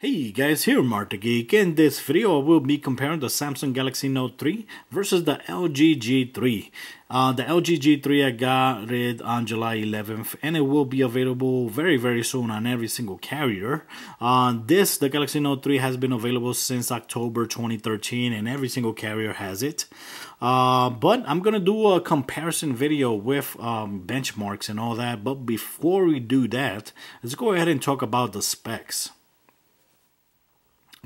Hey guys, here Marta Geek. In this video, I will be comparing the Samsung Galaxy Note 3 versus the LG G3. The LG G3 I got it on July 11th, and it will be available very soon on every single carrier. The Galaxy Note 3 has been available since October 2013, and every single carrier has it. But I'm gonna do a comparison video with benchmarks and all that. But before we do that, let's go ahead and talk about the specs.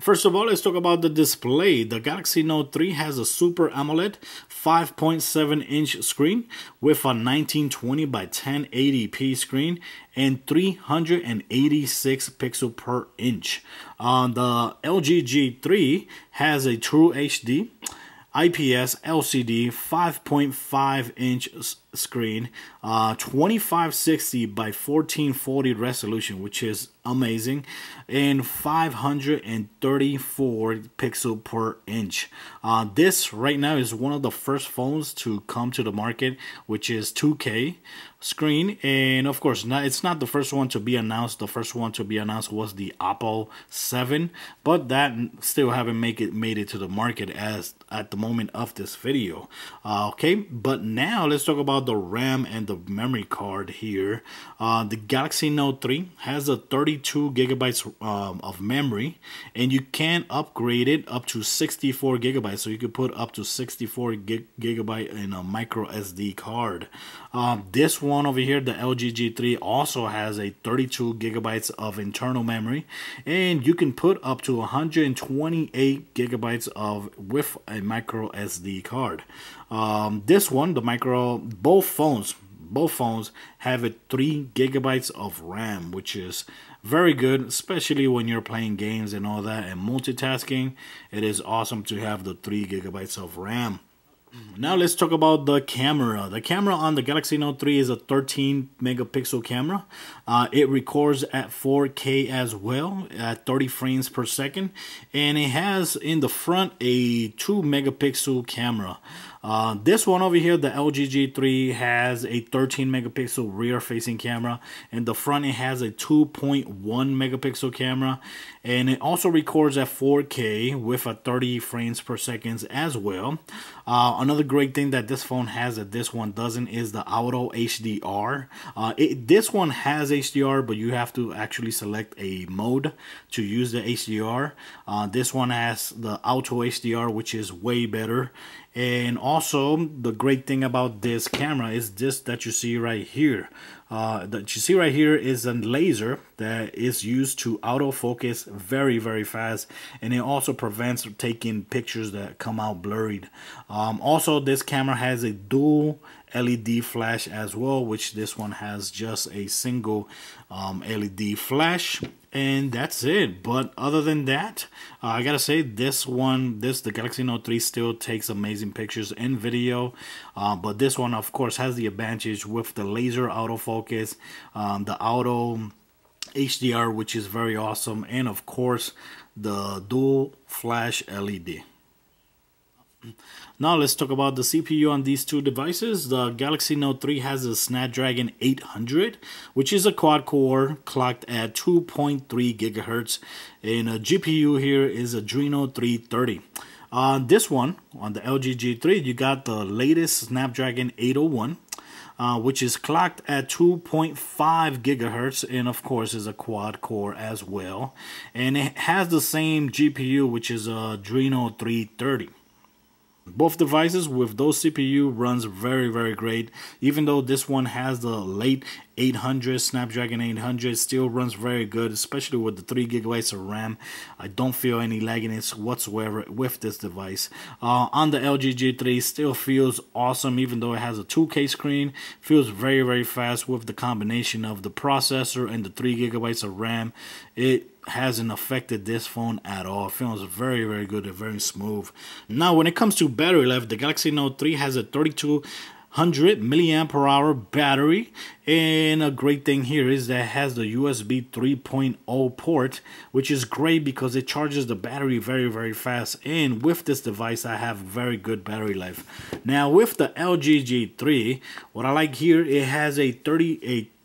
First of all, let's talk about the display. The Galaxy Note 3 has a Super AMOLED 5.7-inch screen with a 1920 by 1080p screen and 386 pixels per inch. The LG G3 has a True HD IPS LCD 5.5-inch screen, 2560 by 1440 resolution, which is amazing, and 534 pixel per inch. This right now is one of the first phones to come to the market, which is 2K screen, and of course it's not the first one to be announced. The first one to be announced was the Oppo 7, but that still haven't made it to the market as at the moment of this video. Okay, but now let's talk about the RAM and the memory card here. The Galaxy Note 3 has a 32 gigabytes of memory, and you can upgrade it up to 64 gigabytes, so you could put up to 64 gigabyte in a micro SD card. This one over here, the LG G3, also has a 32 gigabytes of internal memory, and you can put up to 128 gigabytes with a micro SD card. This one, both phones have a 3 gigabytes of RAM, which is very good, especially when you're playing games and all that and multitasking. It is awesome to have the 3 gigabytes of RAM. Now let's talk about the camera. The camera on the Galaxy Note 3 is a 13 megapixel camera. It records at 4K as well at 30 frames per second, and it has in the front a 2 megapixel camera. This one over here, the LG G3, has a 13 megapixel rear facing camera. In the front it has a 2.1 megapixel camera, and it also records at 4K with a 30 frames per second as well. Another great thing that this phone has that this one doesn't is the Auto HDR. This one has HDR, but you have to actually select a mode to use the HDR. This one has the Auto HDR, which is way better. And also, the great thing about this camera is this that you see right here. Is a laser that is used to autofocus very fast, and it also prevents taking pictures that come out blurred. Also, this camera has a dual LED flash as well, which this one has just a single LED flash, and that's it. But other than that, I gotta say the Galaxy Note 3 still takes amazing pictures and video, but this one of course has the advantage with the laser autofocus, the auto HDR, which is very awesome, and of course the dual flash LED. Now let's talk about the CPU on these two devices. The Galaxy Note 3 has a Snapdragon 800, which is a quad-core clocked at 2.3 gigahertz, and a GPU here is Adreno 330. This one, on the LG G3, you got the latest Snapdragon 801, which is clocked at 2.5 gigahertz, and of course is a quad core as well, and it has the same GPU, which is Adreno 330. Both devices with those CPU runs very great. Even though this one has the late 800 Snapdragon 800, still runs very good, especially with the 3 gigabytes of RAM. I don't feel any lagginess whatsoever with this device. On the LG G3, still feels awesome, even though it has a 2K screen. Feels very fast with the combination of the processor and the 3 gigabytes of RAM. It hasn't affected this phone at all. It feels very good and very smooth. Now when it comes to battery life, the Galaxy Note 3 has a 3200 milliamp hour battery, and a great thing here is that it has the USB 3.0 port, which is great because it charges the battery very fast, and with this device I have very good battery life. Now with the LG G3, what I like here, it has a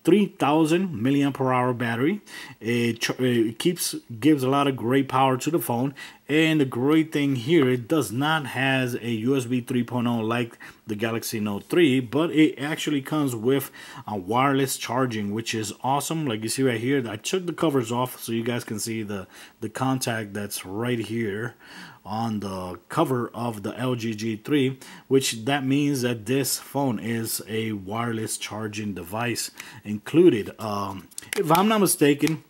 3000 milliamp per hour battery. It gives a lot of great power to the phone. And the great thing here, it does not has a USB 3.0 like the Galaxy Note 3, but it actually comes with a wireless charging, which is awesome. Like you see right here, I took the covers off so you guys can see the contact that's right here on the cover of the LG G3, which that means that this phone is a wireless charging device included. If I'm not mistaken,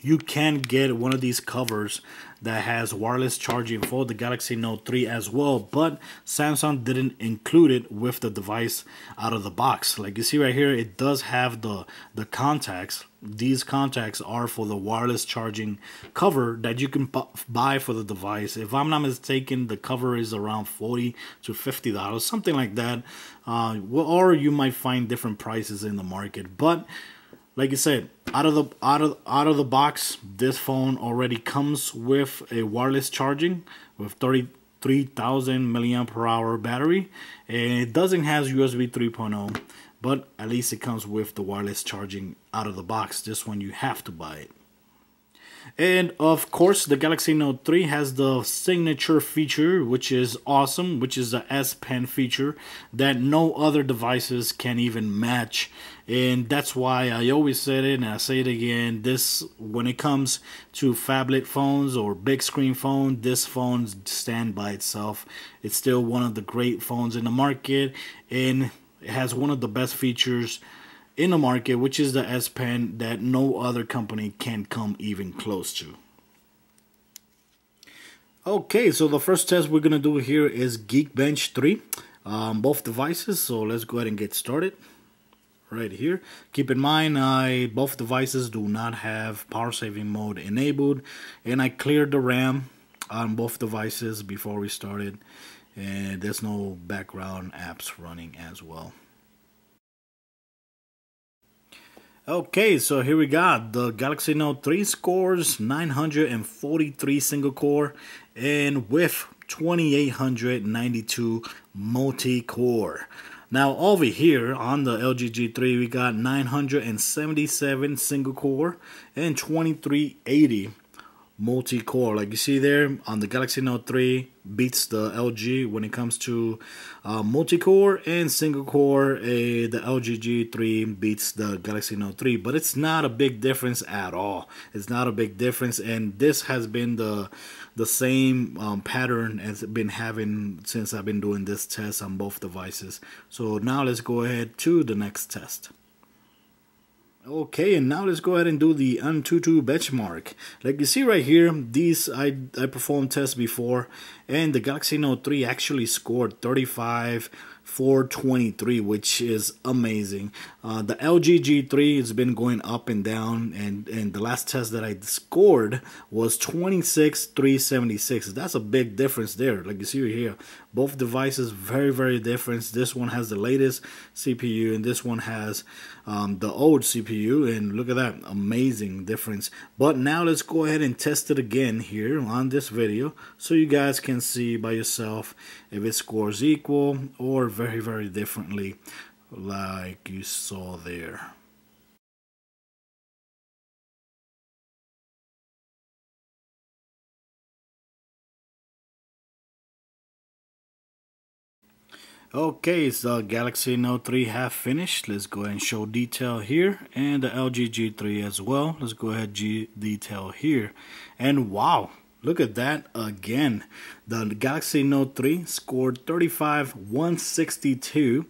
you can get one of these covers that has wireless charging for the Galaxy Note 3 as well, but Samsung didn't include it with the device out of the box. Like you see right here, it does have the contacts. These contacts are for the wireless charging cover that you can buy for the device. If I'm not mistaken, the cover is around $40 to $50, something like that. Or you might find different prices in the market, but like I said, out of the box, this phone already comes with a wireless charging with 33,000 milliamp per hour battery, and it doesn't have USB 3.0, but at least it comes with the wireless charging out of the box. This one you have to buy it. And of course, the Galaxy Note 3 has the signature feature, which is awesome, which is the S Pen feature that no other devices can even match. And that's why I always said it, and I say it again, this, when it comes to phablet phones or big screen phone, this phone stands by itself. It's still one of the great phones in the market, and it has one of the best features in the market, which is the S Pen that no other company can come even close to. Okay, so the first test we're going to do here is Geekbench 3, both devices. So let's go ahead and get started right here. Keep in mind, both devices do not have power saving mode enabled, and I cleared the RAM on both devices before we started, and there's no background apps running as well. Okay, so here we got the Galaxy Note 3 scores 943 single core and with 2892 multi-core. Now over here on the LG G3 we got 977 single core and 2380 multi-core. Like you see there on the Galaxy Note 3 beats the LG when it comes to multi-core, and single core, the LG G3 beats the Galaxy Note 3, but it's not a big difference at all. It's not a big difference, and this has been the same pattern as I've been having since I've been doing this test on both devices. So now let's go ahead to the next test. Okay, and now let's go ahead and do the Antutu benchmark. Like you see right here, these I performed tests before, and the Galaxy Note 3 actually scored 35,423, which is amazing. The LG G3 has been going up and down, and the last test that I scored was 26,376. That's a big difference there. Like you see right here, both devices very different. This one has the latest CPU, and this one has the old CPU, and look at that, amazing difference. But now let's go ahead and test it again here on this video so you guys can see by yourself if it scores equal or very differently like you saw there. Okay, so Galaxy Note 3 have finished. Let's go ahead and show detail here, and the LG G3 as well. Let's go ahead detail here, and wow, look at that again. The Galaxy Note 3 scored 35,162,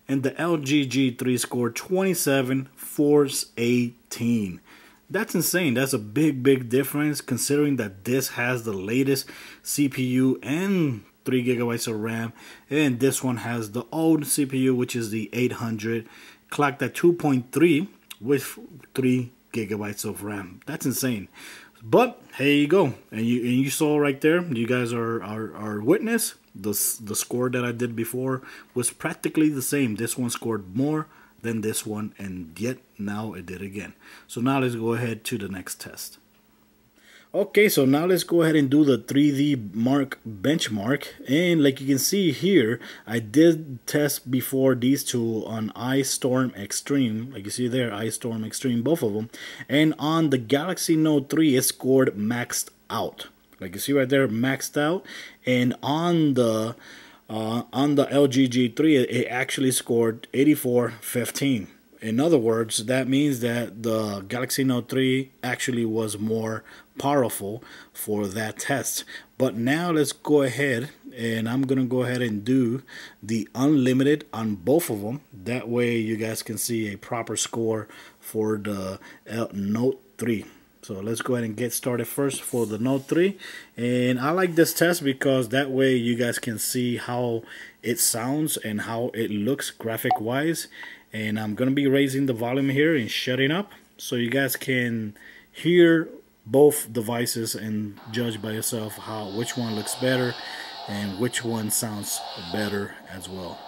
and the LG G3 scored 27,418. That's insane. That's a big difference considering that this has the latest CPU and 3 gigabytes of RAM, and this one has the old CPU, which is the 800, clocked at 2.3 with 3 gigabytes of RAM. That's insane. But here you go, and you saw right there. You guys are witness. The score that I did before was practically the same. This one scored more than this one, and yet now it did again. So now let's go ahead to the next test. Okay, so now let's go ahead and do the 3D Mark benchmark. And like you can see here, I did test before these two on Ice Storm Extreme. Like you see there, Ice Storm Extreme, both of them. And on the Galaxy Note 3, it scored maxed out. Like you see right there, maxed out. And on the LG G3, it actually scored 8415. In other words, that means that the Galaxy Note 3 actually was more powerful for that test. But now let's go ahead, and I'm going to go ahead and do the unlimited on both of them. That way you guys can see a proper score for the Note 3. So let's go ahead and get started first for the Note 3. And I like this test because that way you guys can see how it sounds and how it looks graphic wise. And I'm going to be raising the volume here and shutting up so you guys can hear both devices and judge by yourself which one looks better and which one sounds better as well.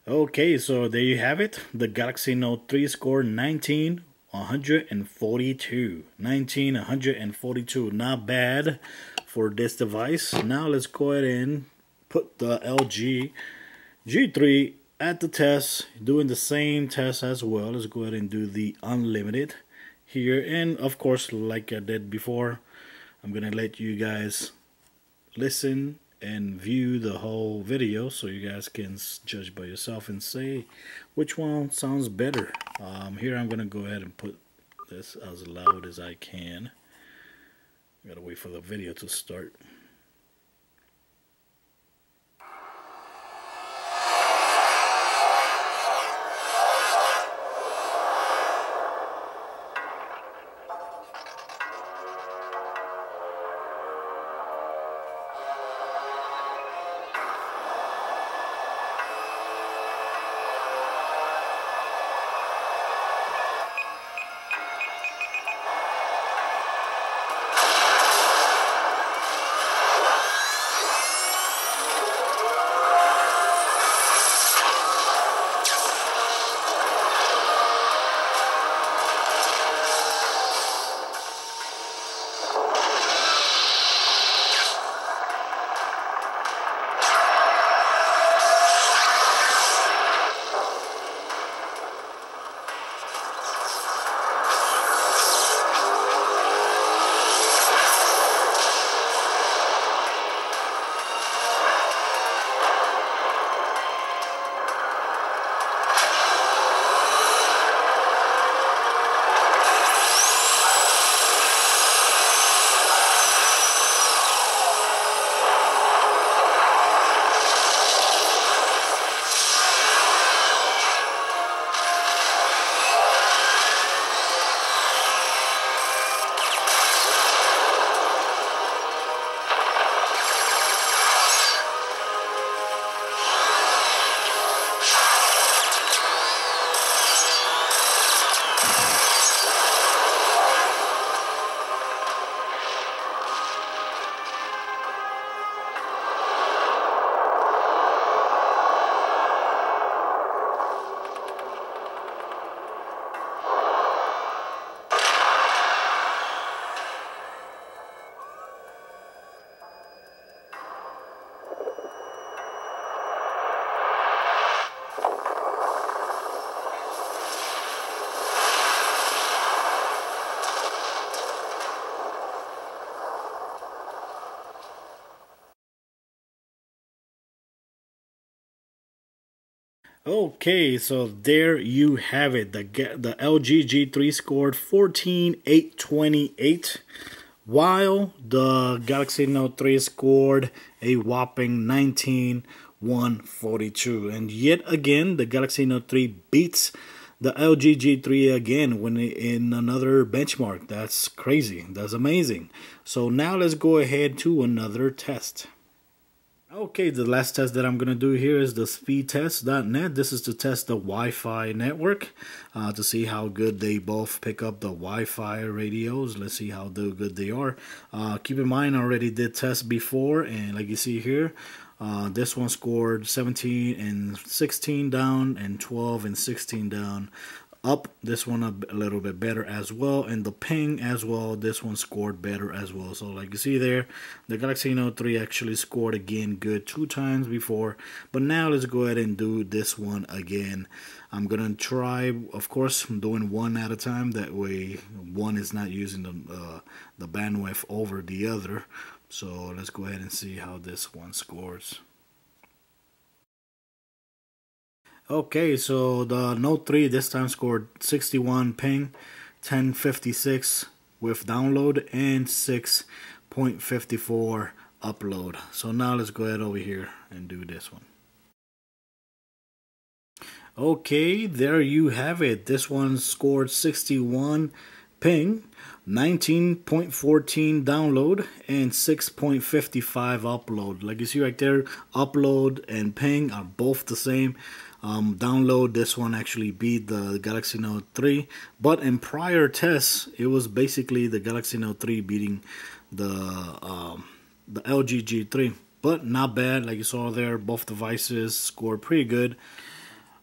Okay, so there you have it. The Galaxy Note 3 scored 19142. 19142. Not bad for this device. Now let's go ahead and put the LG G3 at the test, doing the same test as well. Let's go ahead and do the unlimited here. And of course, like I did before, I'm going to let you guys listen and view the whole video so you guys can judge by yourself and say which one sounds better. Here I'm gonna go ahead and put this as loud as I can. I gotta wait for the video to start. Okay, so there you have it. The LG G3 scored 14,828, while the Galaxy Note 3 scored a whopping 19,142. And yet again, the Galaxy Note 3 beats the LG G3 again when in another benchmark. That's crazy. That's amazing. So now let's go ahead to another test. Okay, the last test that I'm going to do here is the Speedtest Net. This is to test the Wi-Fi network to see how good they both pick up the Wi-Fi radios. Let's see how good they are. Keep in mind, I already did tests before, and like you see here, this one scored 17 and 16 down and 12 and 16 down. Up, this one a little bit better as well, and the ping as well, this one scored better as well. So like you see there, the Galaxy Note 3 actually scored again good 2 times before, but now let's go ahead and do this one again. I'm gonna try, of course, I'm doing one at a time, that way one is not using the bandwidth over the other. So let's go ahead and see how this one scores. Okay, so the Note 3 this time scored 61 ping, 1056 with download, and 6.54 upload. So now let's go ahead over here and do this one. Okay, there you have it. This one scored 61 ping, 19.14 download, and 6.55 upload. Like you see right there, upload and ping are both the same. Download, this one actually beat the Galaxy Note 3, but in prior tests, it was basically the Galaxy Note 3 beating the LG G3. But not bad, like you saw there, both devices scored pretty good.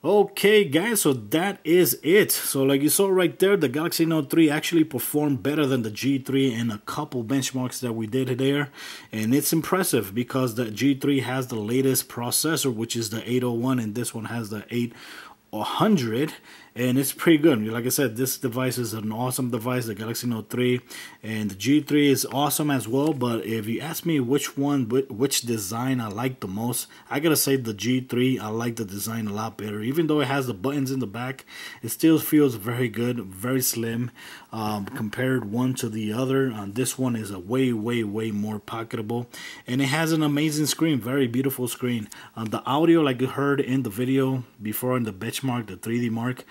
Okay guys, so that is it. So like you saw right there, the Galaxy Note 3 actually performed better than the G3 in a couple benchmarks that we did there. And it's impressive because the G3 has the latest processor, which is the 801, and this one has the 800, and it's pretty good. Like I said, this device is an awesome device, the Galaxy Note 3, and the G3 is awesome as well. But if you ask me which design I like the most, I gotta say the G3. I like the design a lot better. Even though it has the buttons in the back, it still feels very good, very slim compared one to the other. This one is a way more pocketable, and it has an amazing screen, very beautiful screen. The audio, like you heard in the video before in the benchmark, the 3D mark,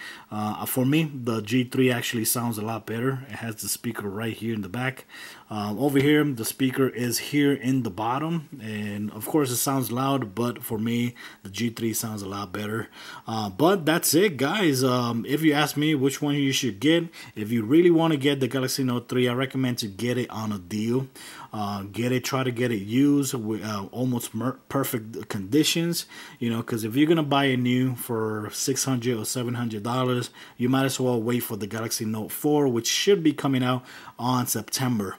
for me the G3 actually sounds a lot better. It has the speaker right here in the back. Over here the speaker is here in the bottom, and of course it sounds loud, but for me the G3 sounds a lot better. But that's it guys. If you ask me which one you should get, if you really want to get the Galaxy Note 3, I recommend to get it on a deal. Try to get it used with almost perfect conditions, you know, because if you're gonna buy it new for $600 or $700, you might as well wait for the Galaxy Note 4, which should be coming out on September.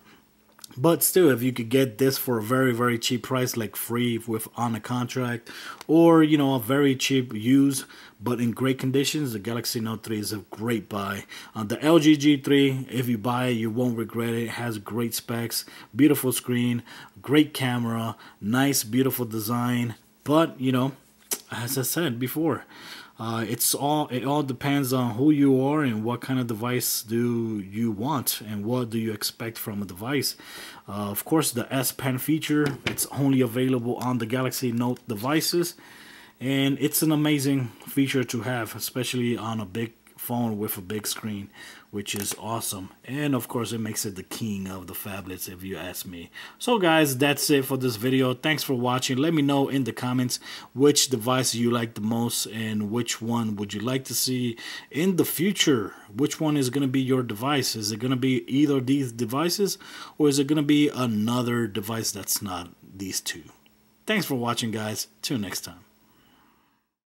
But still, if you could get this for a very cheap price, like free with on a contract, or you know, a very cheap use but in great conditions, the Galaxy Note 3 is a great buy. The LG G3, if you buy it, you won't regret it. It has great specs, beautiful screen, great camera, nice beautiful design. But you know, as I said before, it all depends on who you are and what kind of device do you want and what do you expect from a device. Of course, the S Pen feature, it's only available on the Galaxy Note devices, and it's an amazing feature to have, especially on a big phone with a big screen, which is awesome. And of course, it makes it the king of the phablets, if you ask me. So guys, that's it for this video. Thanks for watching. Let me know in the comments which device you like the most and which one would you like to see in the future. Which one is going to be your device? Is it going to be either of these devices, or is it going to be another device that's not these two? Thanks for watching guys. Till next time.